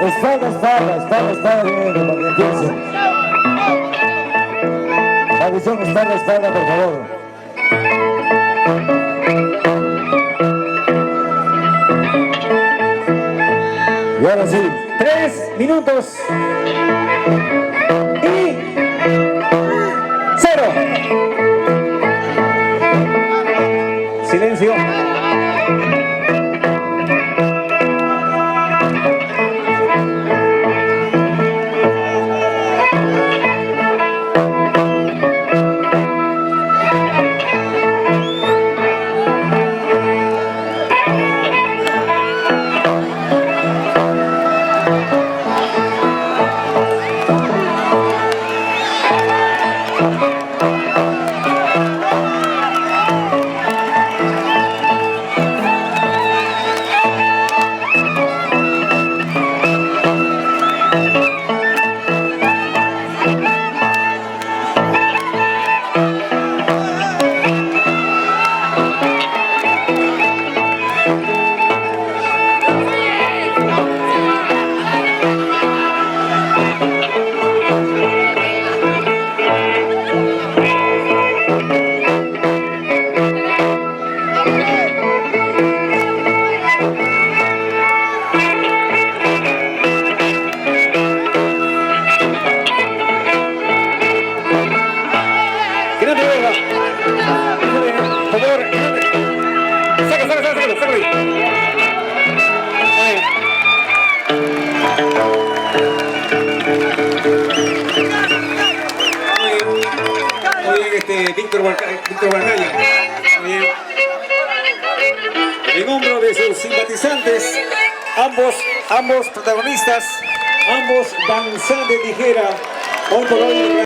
Espalda, bien, para que empiece. La visión está en la espalda, por favor. Y ahora sí, 3 minutos y 0. Silencio. Que no te vea. Por favor, sácalo. Muy bien, Víctor Barcaya. Muy bien. En hombro de sus simpatizantes, ambos protagonistas, ambos danzantes de tijera, hoy por hoy.